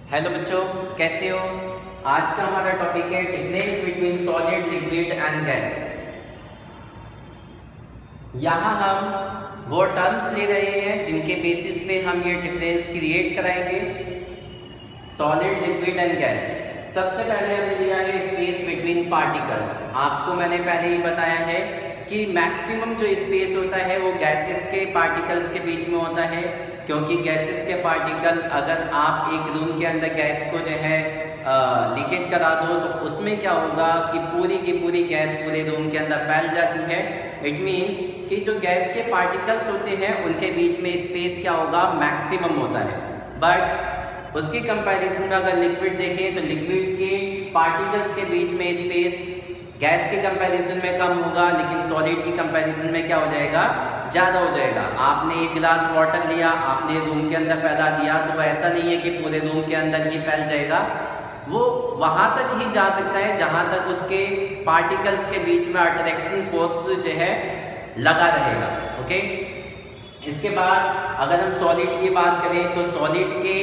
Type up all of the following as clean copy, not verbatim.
Hello बच्चों, कैसे हो। आज का हमारा टॉपिक है difference between solid, liquid and gas. यहाँ हम वो टर्म्स ले रहे हैं जिनके बेसिस पे हम ये डिफरेंस क्रिएट कराएंगे, सॉलिड, लिक्विड एंड गैस। सबसे पहले हमने लिया है स्पेस बिटवीन पार्टिकल्स। आपको मैंने पहले ही बताया है कि मैक्सिमम जो स्पेस होता है वो गैसेस के पार्टिकल्स के बीच में होता है, क्योंकि गैसेस के पार्टिकल अगर आप एक रूम के अंदर गैस को जो है लीकेज करा दो तो उसमें क्या होगा कि पूरी की पूरी गैस पूरे रूम के अंदर फैल जाती है। इट मीन्स कि जो गैस के पार्टिकल्स होते हैं उनके बीच में स्पेस क्या होगा, मैक्सिमम होता है। बट उसकी कंपैरिजन में अगर लिक्विड देखें तो लिक्विड के पार्टिकल्स के बीच में स्पेस गैस के कंपैरिजन में कम होगा, लेकिन सॉलिड की कंपैरिजन में क्या हो जाएगा, ज़्यादा हो जाएगा। आपने एक गिलास वाटर लिया, आपने रूम के अंदर फैला दिया तो ऐसा नहीं है कि पूरे रूम के अंदर ही फैल जाएगा, वो वहाँ तक ही जा सकता है जहाँ तक उसके पार्टिकल्स के बीच में अट्रैक्शन फोर्स जो है लगा रहेगा। ओके, इसके बाद अगर हम सॉलिड की बात करें तो सॉलिड के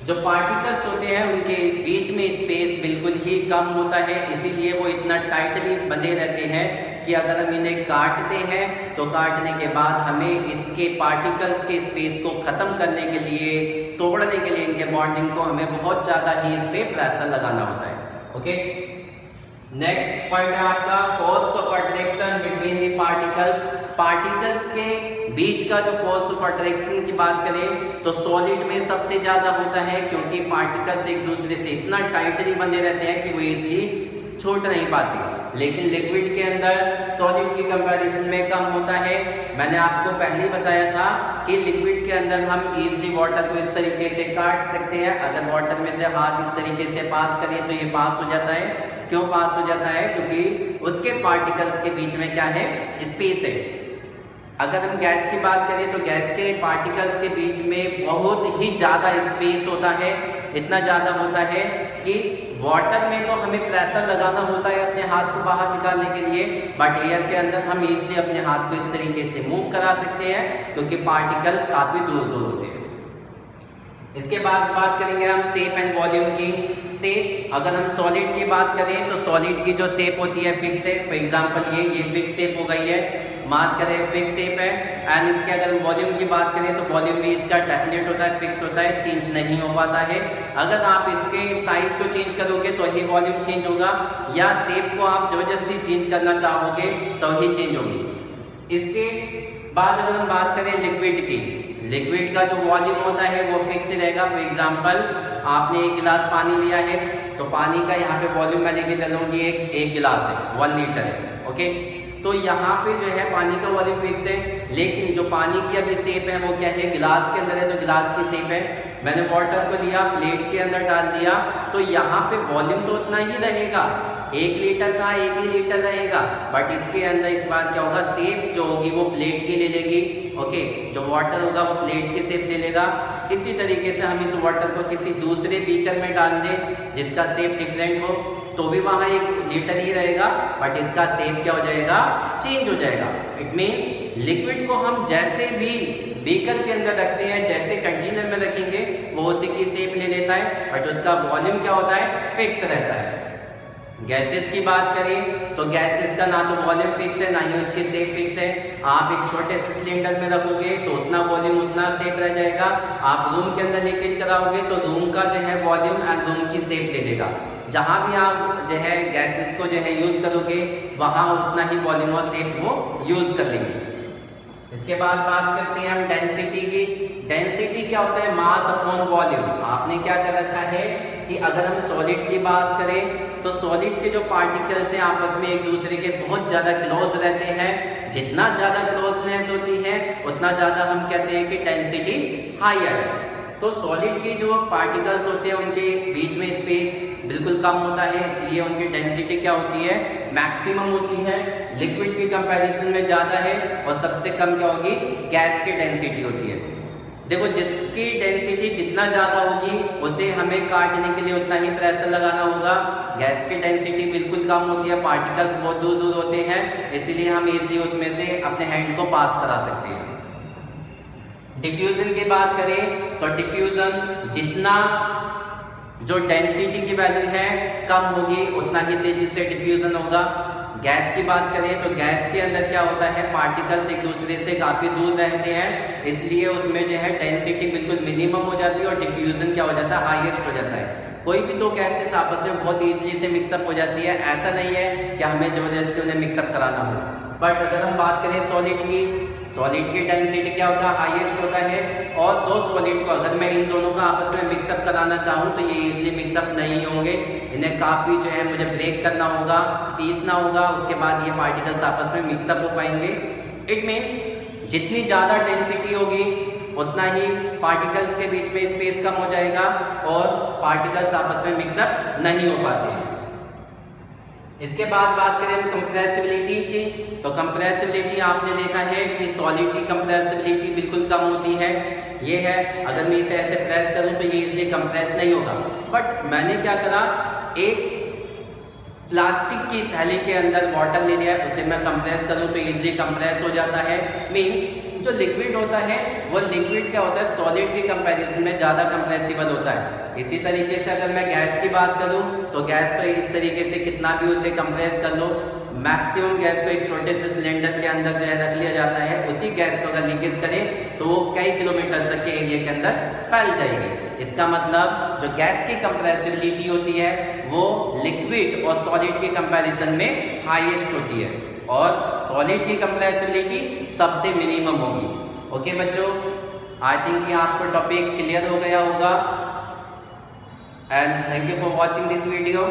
जो पार्टिकल्स होते हैं उनके बीच में स्पेस बिल्कुल ही कम होता है, इसीलिए वो इतना टाइटली बंधे रहते हैं कि अगर हम इन्हें काटते हैं तो काटने के बाद हमें इसके पार्टिकल्स के स्पेस को ख़त्म करने के लिए, तोड़ने के लिए, इनके बॉन्डिंग को हमें बहुत ज़्यादा ही इस पर प्रेशर लगाना होता है। ओके, नेक्स्ट पॉइंट है आपका force of attraction between the particles. Particles के बीच का जो फोर्स ऑफ अट्रैक्शन की बात करें तो सॉलिड में सबसे ज़्यादा होता है, क्योंकि पार्टिकल्स एक दूसरे से इतना टाइटली बंधे रहते हैं कि वो इजीली छूट नहीं पाते। लेकिन लिक्विड के अंदर सॉलिड की कंपैरिजन में कम होता है। मैंने आपको पहले ही बताया था कि लिक्विड के अंदर हम इजीली वाटर को इस तरीके से काट सकते हैं। अगर वाटर में से हाथ इस तरीके से पास करें तो ये पास हो जाता है। क्यों पास हो जाता है? क्योंकि उसके पार्टिकल्स के बीच में क्या है, स्पेस है। अगर हम गैस की बात करें तो गैस के पार्टिकल्स के बीच में बहुत ही ज़्यादा स्पेस होता है, इतना ज़्यादा होता है कि वाटर में तो हमें प्रेशर लगाना होता है अपने हाथ को बाहर निकालने के लिए, बट एयर के अंदर हम इजीली अपने हाथ को इस तरीके से मूव करा सकते हैं क्योंकि पार्टिकल्स काफ़ी दूर दूर होते हैं। इसके बाद बात करेंगे हम शेप एंड वॉल्यूम की। शेप, अगर हम सॉलिड की बात करें तो सॉलिड की जो शेप होती है फिक्स है। फॉर एग्जांपल ये फिक्स शेप हो गई है, मार्क करें फिक्स शेप है। एंड इसके अगर हम वॉल्यूम की बात करें तो वॉल्यूम भी इसका डेफिनेट होता है, फिक्स होता है, चेंज नहीं हो पाता है। अगर आप इसके साइज को चेंज करोगे तो ही वॉल्यूम चेंज होगा, या शेप को आप जबरदस्ती चेंज करना चाहोगे तो ही चेंज होगी। इसके बाद अगर हम बात करें लिक्विड की, लिक्विड का जो वॉल्यूम होता है वो फिक्स रहेगा। फॉर एग्जांपल आपने एक गिलास पानी लिया है तो पानी का यहाँ पे वॉल्यूम मैं लेके चलूँगी एक गिलास है, 1 लीटर है। ओके, तो यहाँ पे जो है पानी का वॉल्यूम फिक्स है, लेकिन जो पानी की अभी शेप है वो क्या है, गिलास के अंदर है तो गिलास की शेप है। मैंने वाटर को लिया, प्लेट के अंदर डाल दिया तो यहाँ पे वॉल्यूम तो उतना ही रहेगा, 1 लीटर का 1 ही लीटर रहेगा, बट इसके अंदर इस बार क्या होगा, शेप जो होगी वो प्लेट की ले लेगी। ओके, जो वाटर होगा वो प्लेट की शेप ले लेगा। इसी तरीके से हम इस वाटर को किसी दूसरे बीकर में डाल दें जिसका शेप डिफरेंट हो तो भी वहाँ 1 लीटर ही रहेगा, बट इसका शेप क्या हो जाएगा, चेंज हो जाएगा। इट मीन्स लिक्विड को हम जैसे भी बीकर के अंदर रखते हैं, जैसे कंटेनर में रखेंगे वो उसी की शेप ले लेता है, बट उसका वॉल्यूम क्या होता है, फिक्स रहता है। गैसेस की बात करें तो गैसेस का ना तो वॉल्यूम फिक्स है ना ही उसकी शेप फिक्स है। आप एक छोटे से सिलेंडर में रखोगे तो उतना वॉल्यूम उतना शेप रह जाएगा, आप रूम के अंदर लीकेज कराओगे तो रूम का जो है वॉल्यूम एंड रूम की शेप ले लेगा। जहाँ भी आप जो है गैसेस को जो है यूज़ करोगे वहाँ उतना ही वॉल्यूम और शेप वो यूज़ कर लेंगे। इसके बाद बात करते हैं हम डेंसिटी की। डेंसिटी क्या होता है, मास अपॉन वॉल्यूम। आपने क्या कर रखा है कि अगर हम सॉलिड की बात करें तो सॉलिड के जो पार्टिकल्स हैं आपस में एक दूसरे के बहुत ज़्यादा क्लोज रहते हैं। जितना ज़्यादा क्लोजनेस होती है उतना ज़्यादा हम कहते हैं कि डेंसिटी हायर है। तो सॉलिड के जो पार्टिकल्स होते हैं उनके बीच में स्पेस बिल्कुल कम होता है, इसलिए उनकी डेंसिटी क्या होती है, मैक्सिमम होती है। लिक्विड की कंपैरिजन में ज़्यादा है और सबसे कम क्या होगी, गैस की डेंसिटी होती है। देखो, जिसकी डेंसिटी जितना ज़्यादा होगी उसे हमें काटने के लिए उतना ही प्रेशर लगाना होगा। गैस की डेंसिटी बिल्कुल कम होती है, पार्टिकल्स बहुत दूर दूर होते हैं, इसीलिए हम इजीली उसमें से अपने हैंड को पास करा सकते हैं। डिफ्यूजन की बात करें तो डिफ्यूजन जितना जो डेंसिटी की वैल्यू है कम होगी उतना ही तेजी से डिफ्यूजन होगा। गैस की बात करें तो गैस के अंदर क्या होता है, पार्टिकल्स एक दूसरे से काफ़ी दूर रहते हैं, इसलिए उसमें जो है डेंसिटी बिल्कुल मिनिमम हो जाती है और डिफ्यूजन क्या हो जाता है, हाईएस्ट हो जाता है। कोई भी दो गैसेस आपस में बहुत ईजिली से मिक्सअप हो जाती है, ऐसा नहीं है कि हमें ज़बरदस्ती उन्हें मिक्सअप कराना हो। बट अगर हम बात करें सॉलिड की डेंसिटी क्या होता है, हाईएस्ट होता है, और दो सॉलिड को अगर मैं इन दोनों को आपस में मिक्सअप कराना चाहूँ तो ये इजीली मिक्सअप नहीं होंगे, इन्हें काफ़ी जो है मुझे ब्रेक करना होगा, पीसना होगा, उसके बाद ये पार्टिकल्स आपस में मिक्सअप हो पाएंगे। इट मीन्स जितनी ज़्यादा डेंसिटी होगी उतना ही पार्टिकल्स के बीच में स्पेस कम हो जाएगा और पार्टिकल्स आपस में मिक्सअप नहीं हो पाते हैं। इसके बाद बात करें कंप्रेसिबिलिटी की, तो कंप्रेसिबिलिटी आपने देखा है कि सॉलिड की कंप्रेसिबिलिटी बिल्कुल कम होती है। ये है, अगर मैं इसे ऐसे प्रेस करूं तो ये इजीली कंप्रेस नहीं होगा। बट मैंने क्या करा, एक प्लास्टिक की थैली के अंदर वाटर ले लिया, उसे मैं कंप्रेस करूं तो इजीली कंप्रेस हो जाता है। मींस जो लिक्विड होता है वो लिक्विड क्या होता है, सॉलिड के कंपैरिजन में ज़्यादा कंप्रेसिबल होता है। इसी तरीके से अगर मैं गैस की बात करूं तो गैस तो इस तरीके से कितना भी उसे कंप्रेस कर लो, मैक्सिमम गैस को एक छोटे से सिलेंडर के अंदर जो है रख लिया जाता है। उसी गैस को अगर लीकेज करें तो वो कई किलोमीटर तक के एरिया के अंदर फैल जाएगी। इसका मतलब जो गैस की कंप्रेसिबिलिटी होती है वो लिक्विड और सॉलिड के कंपैरिजन में हाईएस्ट होती है और सॉलिड की कंप्रेसिबिलिटी सबसे मिनिमम होगी। ओके बच्चों, आई थिंक ये आपको टॉपिक क्लियर हो गया होगा, and thank you for watching this video.